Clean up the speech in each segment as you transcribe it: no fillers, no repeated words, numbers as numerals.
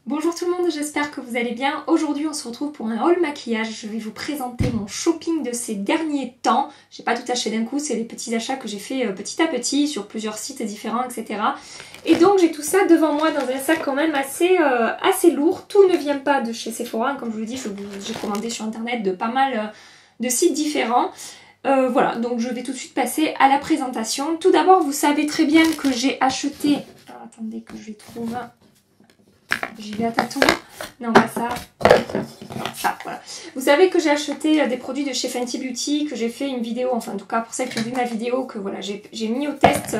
Bonjour tout le monde, j'espère que vous allez bien. Aujourd'hui on se retrouve pour un haul maquillage. Je vais vous présenter mon shopping de ces derniers temps. J'ai pas tout acheté d'un coup, c'est les petits achats que j'ai fait petit à petit sur plusieurs sites différents, etc. Et donc j'ai tout ça devant moi dans un sac quand même assez lourd. Tout ne vient pas de chez Sephora, comme je vous le dis, j'ai commandé sur internet de pas mal de sites différents. Voilà, donc je vais tout de suite passer à la présentation. Tout d'abord, vous savez très bien que j'ai acheté... Alors, attendez que je les trouve... J'y vais à tâtons. Non, pas ça. Ça, voilà. Vous savez que j'ai acheté des produits de chez Fenty Beauty, que j'ai fait une vidéo, enfin en tout cas pour celles qui ont vu ma vidéo, que voilà, j'ai mis au test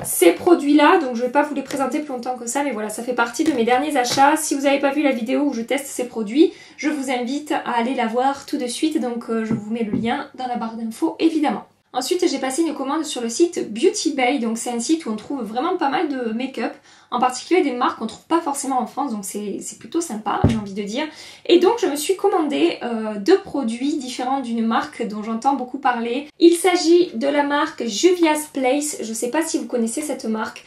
ces produits-là. Donc je ne vais pas vous les présenter plus longtemps que ça, mais voilà, ça fait partie de mes derniers achats. Si vous n'avez pas vu la vidéo où je teste ces produits, je vous invite à aller la voir tout de suite. Donc je vous mets le lien dans la barre d'infos, évidemment. Ensuite, j'ai passé une commande sur le site Beauty Bay, donc c'est un site où on trouve vraiment pas mal de make-up, en particulier des marques qu'on trouve pas forcément en France, donc c'est plutôt sympa, j'ai envie de dire. Et donc je me suis commandé deux produits différents d'une marque dont j'entends beaucoup parler. Il s'agit de la marque Juvia's Place, je sais pas si vous connaissez cette marque,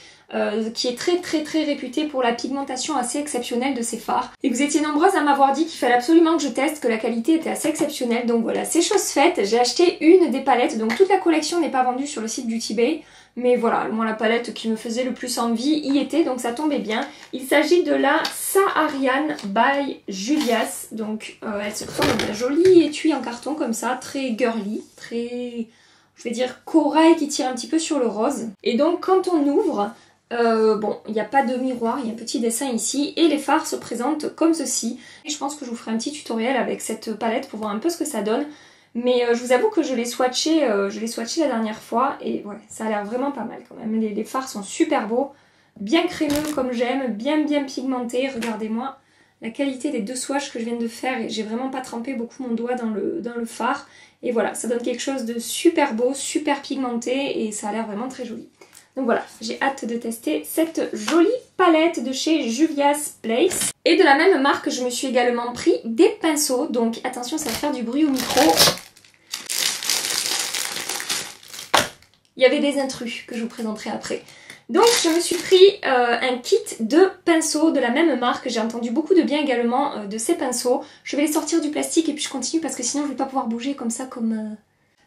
qui est très réputée pour la pigmentation assez exceptionnelle de ses fards. Et vous étiez nombreuses à m'avoir dit qu'il fallait absolument que je teste, que la qualité était assez exceptionnelle. Donc voilà, c'est chose faite. J'ai acheté une des palettes, donc toute la collection n'est pas vendue sur le site Beauty Bay. Mais voilà, moi la palette qui me faisait le plus envie y était, donc ça tombait bien. Il s'agit de la Saharian by Juvia's. Donc elle se forme d'un joli étui en carton comme ça, très girly, très... je vais dire corail qui tire un petit peu sur le rose. Et donc quand on ouvre... bon, il n'y a pas de miroir, il y a un petit dessin ici et les fards se présentent comme ceci. Et je pense que je vous ferai un petit tutoriel avec cette palette pour voir un peu ce que ça donne. Mais je vous avoue que je l'ai swatché la dernière fois et ouais, ça a l'air vraiment pas mal quand même. Les fards sont super beaux, bien crémeux comme j'aime, bien pigmentés. Regardez-moi la qualité des deux swatchs que je viens de faire et j'ai vraiment pas trempé beaucoup mon doigt dans le fard. Et voilà, ça donne quelque chose de super beau, super pigmenté et ça a l'air vraiment très joli. Donc voilà, j'ai hâte de tester cette jolie palette de chez Juvia's Place. Et de la même marque, je me suis également pris des pinceaux. Donc attention, ça va faire du bruit au micro. Il y avait des intrus que je vous présenterai après. Donc je me suis pris un kit de pinceaux de la même marque. J'ai entendu beaucoup de bien également de ces pinceaux. Je vais les sortir du plastique et puis je continue parce que sinon je ne vais pas pouvoir bouger comme ça comme...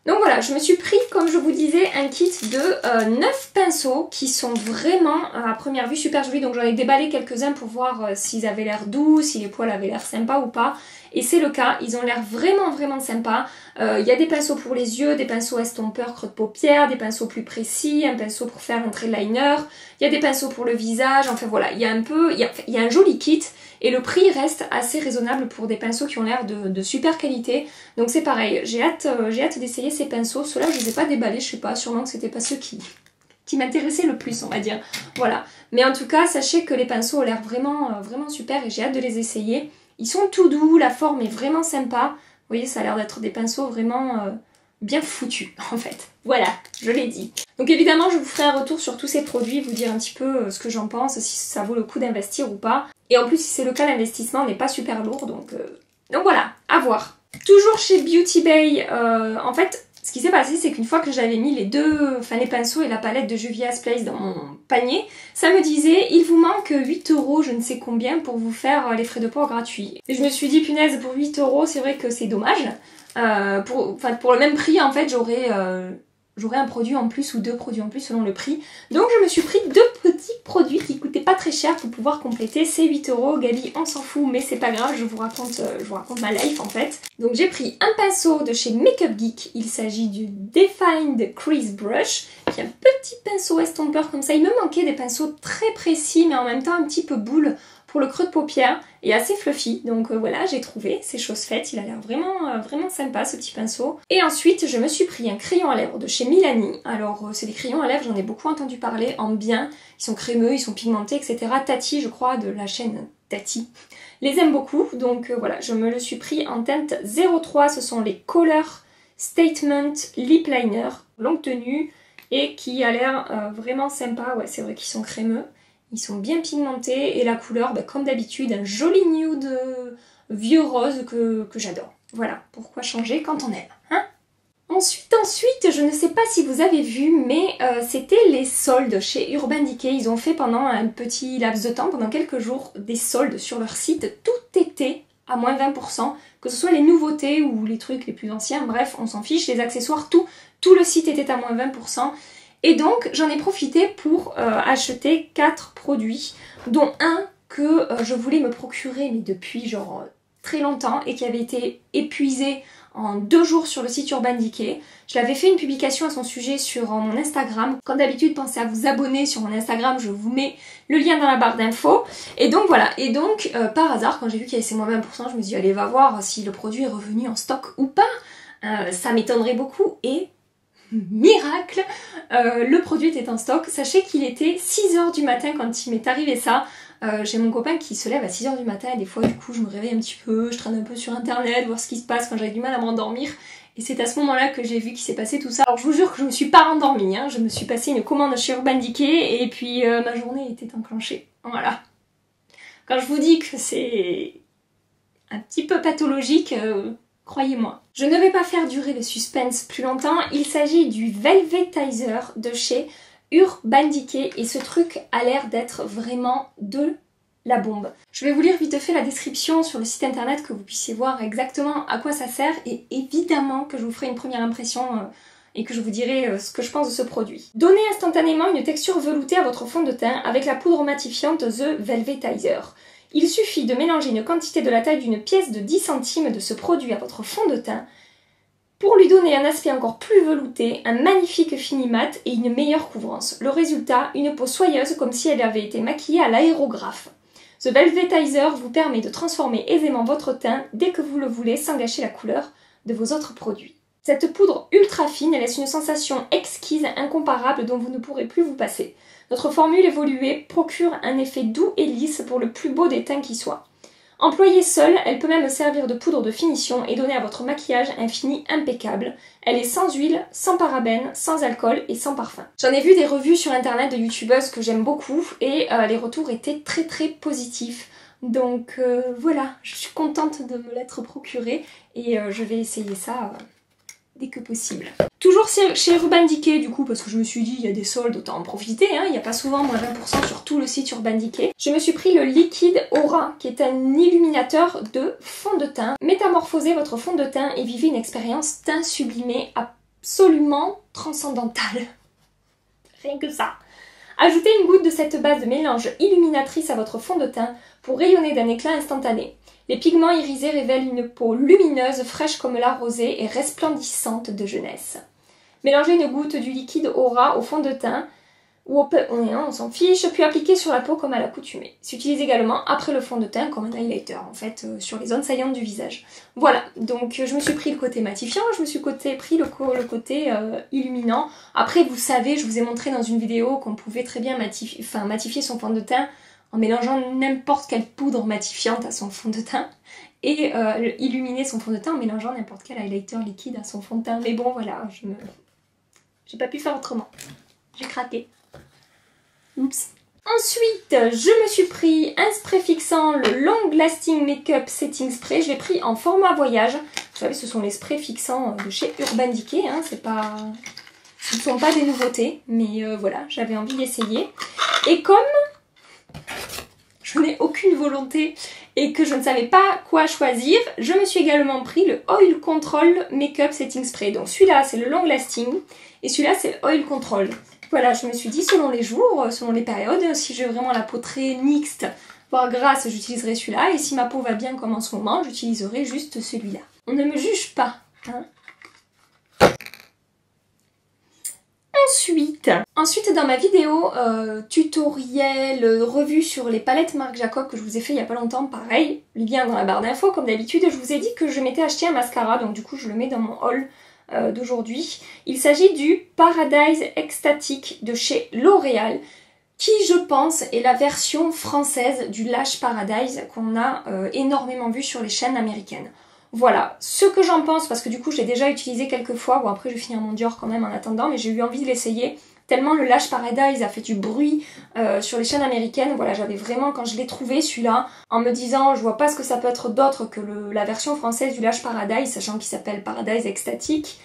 Donc voilà, je me suis pris, comme je vous disais, un kit de 9 pinceaux qui sont vraiment, à première vue, super jolis. Donc j'en ai déballé quelques-uns pour voir s'ils avaient l'air doux, si les poils avaient l'air sympas ou pas. Et c'est le cas, ils ont l'air vraiment sympas. Il y a des pinceaux pour les yeux, des pinceaux estompeurs, creux de paupières, des pinceaux plus précis, un pinceau pour faire entrer le liner. Il y a des pinceaux pour le visage, enfin voilà, il y a un joli kit. Et le prix reste assez raisonnable pour des pinceaux qui ont l'air de super qualité. Donc c'est pareil, j'ai hâte d'essayer ces pinceaux. Ceux-là, je ne les ai pas déballés, je sais pas, sûrement que c'était pas ceux qui m'intéressaient le plus, on va dire. Voilà. Mais en tout cas, sachez que les pinceaux ont l'air vraiment super et j'ai hâte de les essayer. Ils sont tout doux, la forme est vraiment sympa. Vous voyez, ça a l'air d'être des pinceaux vraiment bien foutus, en fait. Voilà, je l'ai dit. Donc évidemment, je vous ferai un retour sur tous ces produits, vous dire un petit peu ce que j'en pense, si ça vaut le coup d'investir ou pas. Et en plus, si c'est le cas, l'investissement n'est pas super lourd, donc voilà, à voir. Toujours chez Beauty Bay, en fait, ce qui s'est passé, c'est qu'une fois que j'avais mis les pinceaux et la palette de Juvia's Place dans mon panier, ça me disait, il vous manque 8 € je ne sais combien pour vous faire les frais de port gratuits. Et je me suis dit, punaise, pour 8 €, c'est vrai que c'est dommage. Pour le même prix, en fait, j'aurais un produit en plus ou deux produits en plus selon le prix. Donc je me suis pris deux petits produits qui coûtaient pas très cher pour pouvoir compléter ces 8 €. Gabi, on s'en fout, mais c'est pas grave, je vous raconte ma life en fait. Donc j'ai pris un pinceau de chez Makeup Geek. Il s'agit du Defined Crease Brush, qui est un petit pinceau estompeur comme ça. Il me manquait des pinceaux très précis, mais en même temps un petit peu boule pour le creux de paupière et assez fluffy. Donc voilà, j'ai trouvé, c'est chose faite. Il a l'air vraiment sympa ce petit pinceau. Et ensuite, je me suis pris un crayon à lèvres de chez Milani. Alors c'est des crayons à lèvres, j'en ai beaucoup entendu parler en bien. Ils sont crémeux, ils sont pigmentés, etc. Tati, je crois, de la chaîne Tati, les aime beaucoup. Donc voilà, je me le suis pris en teinte 03. Ce sont les Color Statement Lip Liner, longue tenue, et qui a l'air vraiment sympa. Ouais, c'est vrai qu'ils sont crémeux. Ils sont bien pigmentés et la couleur, comme d'habitude, un joli nude vieux rose que j'adore. Voilà, pourquoi changer quand on aime, hein? Ensuite, je ne sais pas si vous avez vu, mais c'était les soldes chez Urban Decay. Ils ont fait pendant un petit laps de temps, pendant quelques jours, des soldes sur leur site. Tout était à moins 20%, que ce soit les nouveautés ou les trucs les plus anciens, bref, on s'en fiche, les accessoires, tout le site était à moins 20%. Et donc, j'en ai profité pour acheter 4 produits, dont un que je voulais me procurer, mais depuis genre très longtemps, et qui avait été épuisé en 2 jours sur le site Urban Decay. Je l'avais fait une publication à son sujet sur mon Instagram. Comme d'habitude, pensez à vous abonner sur mon Instagram, je vous mets le lien dans la barre d'infos. Et donc voilà, et donc par hasard, quand j'ai vu qu'il y avait ces moins 20%, je me suis dit allez, va voir si le produit est revenu en stock ou pas. Ça m'étonnerait beaucoup et... miracle, le produit était en stock. Sachez qu'il était 6 h du matin quand il m'est arrivé ça. J'ai mon copain qui se lève à 6 h du matin et des fois du coup je me réveille un petit peu, je traîne un peu sur internet, voir ce qui se passe quand j'avais du mal à m'endormir. Et c'est à ce moment-là que j'ai vu qu'il s'est passé tout ça. Alors je vous jure que je me suis pas rendormie, hein. Je me suis passé une commande chez Urban Decay et puis ma journée était enclenchée. Voilà. Quand je vous dis que c'est un petit peu pathologique, croyez-moi. Je ne vais pas faire durer le suspense plus longtemps. Il s'agit du Velvetizer de chez Urban Decay et ce truc a l'air d'être vraiment de la bombe. Je vais vous lire vite fait la description sur le site internet que vous puissiez voir exactement à quoi ça sert et évidemment que je vous ferai une première impression et que je vous dirai ce que je pense de ce produit. Donnez instantanément une texture veloutée à votre fond de teint avec la poudre matifiante The Velvetizer. Il suffit de mélanger une quantité de la taille d'une pièce de 10 centimes de ce produit à votre fond de teint pour lui donner un aspect encore plus velouté, un magnifique fini mat et une meilleure couvrance. Le résultat, une peau soyeuse comme si elle avait été maquillée à l'aérographe. The Velvetizer vous permet de transformer aisément votre teint dès que vous le voulez sans gâcher la couleur de vos autres produits. Cette poudre ultra fine laisse une sensation exquise, incomparable dont vous ne pourrez plus vous passer. Notre formule évoluée procure un effet doux et lisse pour le plus beau des teints qui soit. Employée seule, elle peut même servir de poudre de finition et donner à votre maquillage un fini impeccable. Elle est sans huile, sans parabènes, sans alcool et sans parfum. J'en ai vu des revues sur internet de youtubeuses que j'aime beaucoup et les retours étaient très positifs. Donc voilà, je suis contente de me l'être procurée et je vais essayer ça dès que possible. Toujours chez Urban Decay du coup parce que je me suis dit il y a des soldes, autant en profiter, hein, il n'y a pas souvent moins 20% sur tout le site Urban Decay. Je me suis pris le Liquid Aura qui est un illuminateur de fond de teint. Métamorphosez votre fond de teint et vivez une expérience teint sublimé absolument transcendantale. Rien que ça. Ajoutez une goutte de cette base de mélange illuminatrice à votre fond de teint pour rayonner d'un éclat instantané. Les pigments irisés révèlent une peau lumineuse, fraîche comme la rosée et resplendissante de jeunesse. Mélangez une goutte du liquide Aura au fond de teint, ou on s'en fiche, puis appliquez sur la peau comme à l'accoutumée. S'utilise également après le fond de teint comme un highlighter, en fait, sur les zones saillantes du visage. Voilà, donc je me suis pris le côté matifiant, je me suis pris le côté illuminant. Après, vous savez, je vous ai montré dans une vidéo qu'on pouvait très bien matifier son fond de teint en mélangeant n'importe quelle poudre matifiante à son fond de teint et illuminer son fond de teint en mélangeant n'importe quel highlighter liquide à son fond de teint. Mais bon, voilà, j'ai pas pu faire autrement. J'ai craqué. Oups. Ensuite, je me suis pris un spray fixant, le Long Lasting Makeup Setting Spray. Je l'ai pris en format voyage. Vous savez, ce sont les sprays fixants de chez Urban Decay. Hein. Ce ne sont pas des nouveautés, mais voilà, j'avais envie d'essayer. Et comme je n'ai aucune volonté et que je ne savais pas quoi choisir, je me suis également pris le Oil Control Makeup Setting Spray. Donc celui-là, c'est le Long Lasting et celui-là, c'est le Oil Control. Voilà, je me suis dit, selon les jours, selon les périodes, si j'ai vraiment la peau très mixte, voire grasse, j'utiliserai celui-là. Et si ma peau va bien comme en ce moment, j'utiliserai juste celui-là. On ne me juge pas, hein. Ensuite, dans ma vidéo tutoriel, revue sur les palettes Marc Jacob que je vous ai fait il y a pas longtemps, pareil, lien dans la barre d'infos comme d'habitude, je vous ai dit que je m'étais acheté un mascara, donc du coup je le mets dans mon haul d'aujourd'hui. Il s'agit du Paradise Ecstatic de chez L'Oréal, qui je pense est la version française du Lash Paradise qu'on a énormément vu sur les chaînes américaines. Voilà, ce que j'en pense, parce que du coup je l'ai déjà utilisé quelques fois, bon après je vais finir mon Dior quand même en attendant, mais j'ai eu envie de l'essayer, tellement le Lash Paradise a fait du bruit sur les chaînes américaines. Voilà, j'avais vraiment, quand je l'ai trouvé celui-là, en me disant je vois pas ce que ça peut être d'autre que la version française du Lash Paradise, sachant qu'il s'appelle Paradise Ecstatic,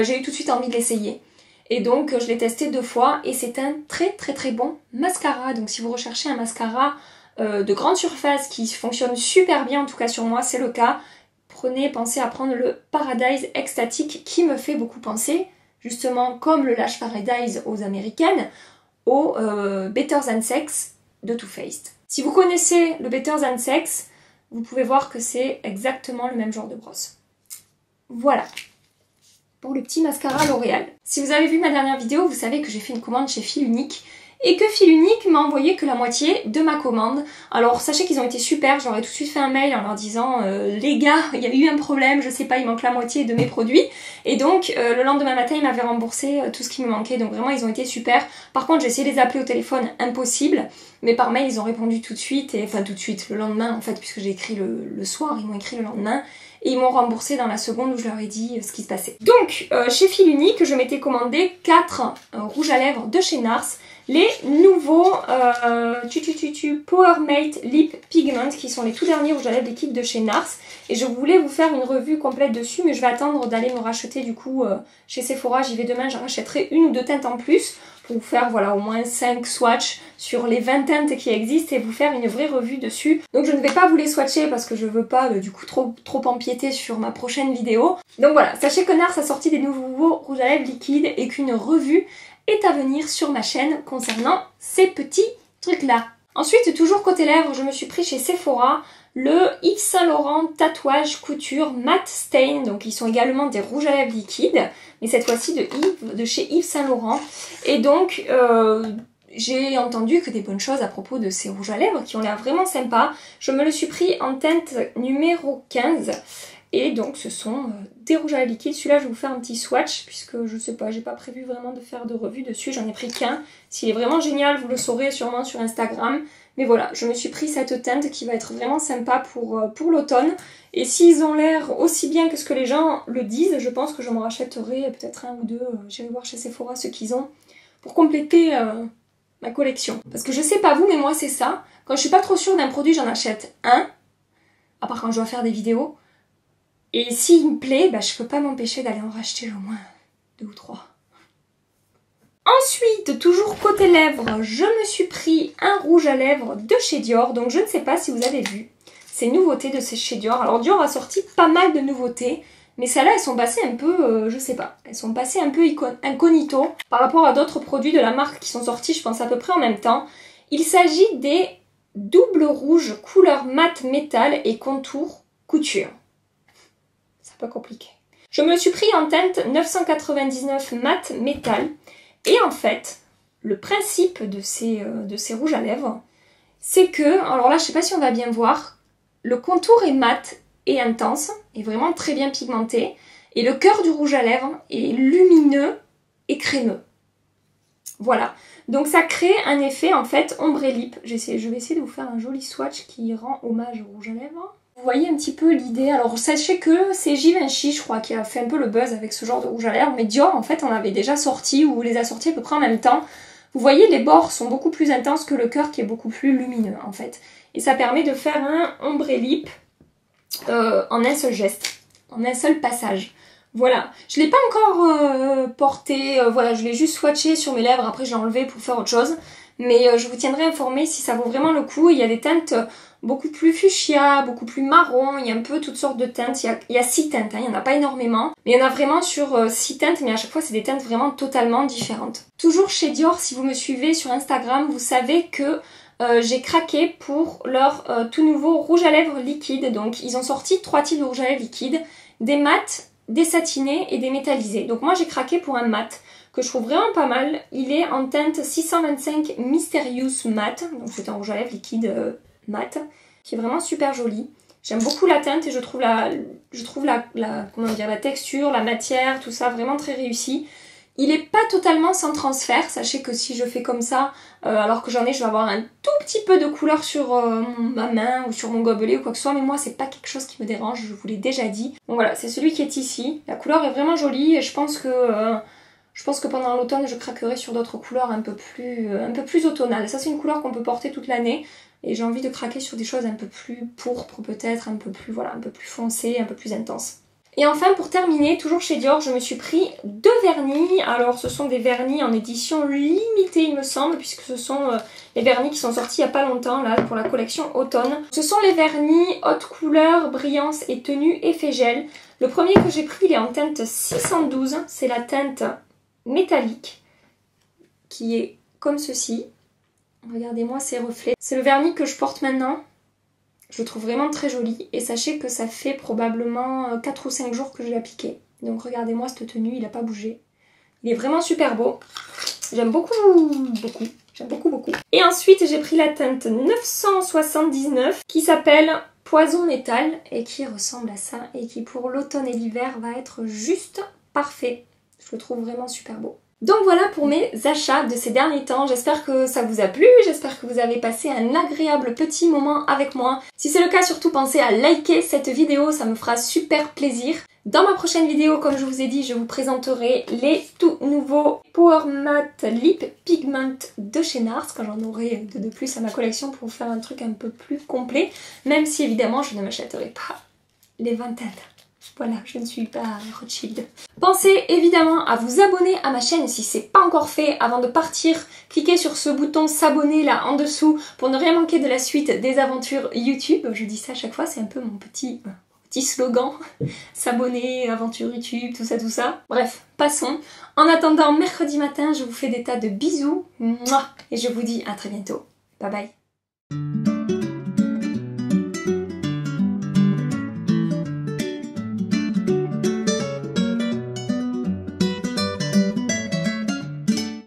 j'ai eu tout de suite envie de l'essayer. Et donc je l'ai testé 2 fois et c'est un très bon mascara. Donc si vous recherchez un mascara de grande surface qui fonctionne super bien, en tout cas sur moi c'est le cas, pensez à prendre le Paradise Ecstatic qui me fait beaucoup penser, justement comme le Lash Paradise aux américaines, au Better Than Sex de Too Faced. Si vous connaissez le Better Than Sex, vous pouvez voir que c'est exactement le même genre de brosse. Voilà pour le petit mascara L'Oréal. Si vous avez vu ma dernière vidéo, vous savez que j'ai fait une commande chez Fil Unique et que Fil Unique m'a envoyé que la moitié de ma commande. Alors sachez qu'ils ont été super, je leur ai tout de suite fait un mail en leur disant les gars, il y a eu un problème, je sais pas, il manque la moitié de mes produits. Et donc le lendemain matin, ils m'avaient remboursé tout ce qui me manquait, donc vraiment ils ont été super. Par contre j'ai essayé de les appeler au téléphone, impossible, mais par mail ils ont répondu tout de suite, et enfin tout de suite, le lendemain en fait, puisque j'ai écrit le soir, ils m'ont écrit le lendemain. Et ils m'ont remboursé dans la seconde où je leur ai dit ce qui se passait. Donc, chez Fil Unique, je m'étais commandé 4 rouges à lèvres de chez NARS. Les nouveaux Power Mate Lip Pigment, qui sont les tout derniers rouges à lèvres liquides de chez NARS. Et je voulais vous faire une revue complète dessus, mais je vais attendre d'aller me racheter du coup chez Sephora. J'y vais demain, j'en rachèterai 1 ou 2 teintes en plus pour vous faire voilà, au moins 5 swatchs sur les 20 teintes qui existent et vous faire une vraie revue dessus. Donc je ne vais pas vous les swatcher parce que je veux pas du coup trop empiéter sur ma prochaine vidéo. Donc voilà, sachez que NARS a sorti des nouveaux rouges à lèvres liquides et qu'une revue est à venir sur ma chaîne concernant ces petits trucs là. Ensuite, toujours côté lèvres, je me suis pris chez Sephora le Yves Saint Laurent Tatouage Couture Matte Stain. Donc ils sont également des rouges à lèvres liquides, mais cette fois-ci de chez Yves Saint Laurent. Et donc j'ai entendu que des bonnes choses à propos de ces rouges à lèvres qui ont l'air vraiment sympas. Je me le suis pris en teinte numéro 15. Et donc ce sont des rouges à lèvres liquides. Celui-là je vais vous faire un petit swatch puisque je sais pas, j'ai pas prévu vraiment de faire de revue dessus. J'en ai pris qu'un. S'il est vraiment génial, vous le saurez sûrement sur Instagram. Mais voilà, je me suis pris cette teinte qui va être vraiment sympa pour l'automne. Et s'ils ont l'air aussi bien que ce que les gens le disent, je pense que je m'en rachèterai peut-être 1 ou 2. J'irai voir chez Sephora ce qu'ils ont pour compléter ma collection. Parce que je sais pas vous, mais moi c'est ça. Quand je suis pas trop sûre d'un produit, j'en achète un. À part quand je dois faire des vidéos. Et s'il me plaît, bah, je peux pas m'empêcher d'aller en racheter au moins 2 ou 3. Ensuite, toujours côté lèvres, je me suis pris un rouge à lèvres de chez Dior. Donc je ne sais pas si vous avez vu ces nouveautés de chez Dior. Alors Dior a sorti pas mal de nouveautés. Mais celles-là, elles sont passées un peu, je sais pas, elles sont passées un peu incognito par rapport à d'autres produits de la marque qui sont sortis, je pense, à peu près en même temps. Il s'agit des doubles rouges couleur mat métal et contour couture. C'est pas compliqué. Je me le suis pris en teinte 999 mat métal. Et en fait, le principe de ces rouges à lèvres, c'est que, alors là, je sais pas si on va bien voir, le contour est mat et intense, et vraiment très bien pigmenté. Et le cœur du rouge à lèvres est lumineux et crémeux. Voilà. Donc ça crée un effet en fait ombre et lip. Je vais essayer de vous faire un joli swatch qui rend hommage au rouge à lèvres. Vous voyez un petit peu l'idée. Alors sachez que c'est Givenchy, je crois, qui a fait un peu le buzz avec ce genre de rouge à lèvres. Mais Dior, en fait, on avait déjà sorti ou les a sortis à peu près en même temps. Vous voyez, les bords sont beaucoup plus intenses que le cœur qui est beaucoup plus lumineux en fait. Et ça permet de faire un ombre et lip en un seul geste, en un seul passage. Voilà, je ne l'ai pas encore porté, voilà, je l'ai juste swatché sur mes lèvres, après je l'ai enlevé pour faire autre chose. Mais je vous tiendrai informé si ça vaut vraiment le coup. Il y a des teintes beaucoup plus fuchsia, beaucoup plus marron, il y a un peu toutes sortes de teintes. Il y a 6 teintes, hein, il n'y en a pas énormément. Mais il y en a vraiment sur 6 teintes, mais à chaque fois c'est des teintes vraiment totalement différentes. Toujours chez Dior, si vous me suivez sur Instagram, vous savez que j'ai craqué pour leur tout nouveau rouge à lèvres liquide. Donc ils ont sorti 3 types de rouge à lèvres liquide, des mats, des satinés et des métallisés. Donc moi j'ai craqué pour un mat que je trouve vraiment pas mal. Il est en teinte 625 Mysterious Matte, donc c'est un rouge à lèvres liquide mat, qui est vraiment super joli. J'aime beaucoup la teinte et je trouve comment dire, la texture, la matière, tout ça vraiment très réussi. Il n'est pas totalement sans transfert, sachez que si je fais comme ça, alors que je vais avoir un tout petit peu de couleur sur ma main ou sur mon gobelet ou quoi que ce soit, mais moi c'est pas quelque chose qui me dérange, je vous l'ai déjà dit. Donc voilà, c'est celui qui est ici. La couleur est vraiment jolie et je pense que pendant l'automne je craquerai sur d'autres couleurs un peu plus automnales. Ça c'est une couleur qu'on peut porter toute l'année et j'ai envie de craquer sur des choses un peu plus pourpres peut-être, un peu plus foncées, un peu plus intenses. Et enfin pour terminer, toujours chez Dior, je me suis pris 2 vernis. Alors ce sont des vernis en édition limitée il me semble, puisque ce sont les vernis qui sont sortis il n'y a pas longtemps là pour la collection automne. Ce sont les vernis haute couleur, brillance et tenue effet gel. Le premier que j'ai pris il est en teinte 612, c'est la teinte métallique qui est comme ceci. Regardez-moi ces reflets. C'est le vernis que je porte maintenant. Je le trouve vraiment très joli et sachez que ça fait probablement 4 ou 5 jours que je l'ai appliqué. Donc regardez-moi cette tenue, il n'a pas bougé. Il est vraiment super beau. J'aime beaucoup. J'aime beaucoup. Et ensuite j'ai pris la teinte 979 qui s'appelle Poison Métal et qui ressemble à ça et qui pour l'automne et l'hiver va être juste parfait. Je le trouve vraiment super beau. Donc voilà pour mes achats de ces derniers temps, j'espère que ça vous a plu, j'espère que vous avez passé un agréable petit moment avec moi. Si c'est le cas, surtout pensez à liker cette vidéo, ça me fera super plaisir. Dans ma prochaine vidéo, comme je vous ai dit, je vous présenterai les tout nouveaux Power Matte Lip Pigment de chez NARS, quand j'en aurai de plus à ma collection pour vous faire un truc un peu plus complet, même si évidemment je ne m'achèterai pas les vingtaines. Voilà, je ne suis pas Rothschild. Pensez évidemment à vous abonner à ma chaîne si c'est pas encore fait. Avant de partir, cliquez sur ce bouton s'abonner là en dessous pour ne rien manquer de la suite des aventures YouTube. Je dis ça à chaque fois, c'est un peu mon petit slogan. S'abonner, aventure YouTube, tout ça. Bref, passons. En attendant mercredi matin, je vous fais des tas de bisous. Mouah, et je vous dis à très bientôt. Bye bye.